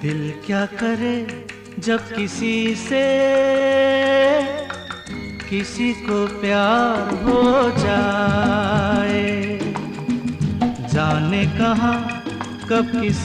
दिल क्या करे जब किसी से किसी को प्यार हो जाए, जाने कहाँ कब किसी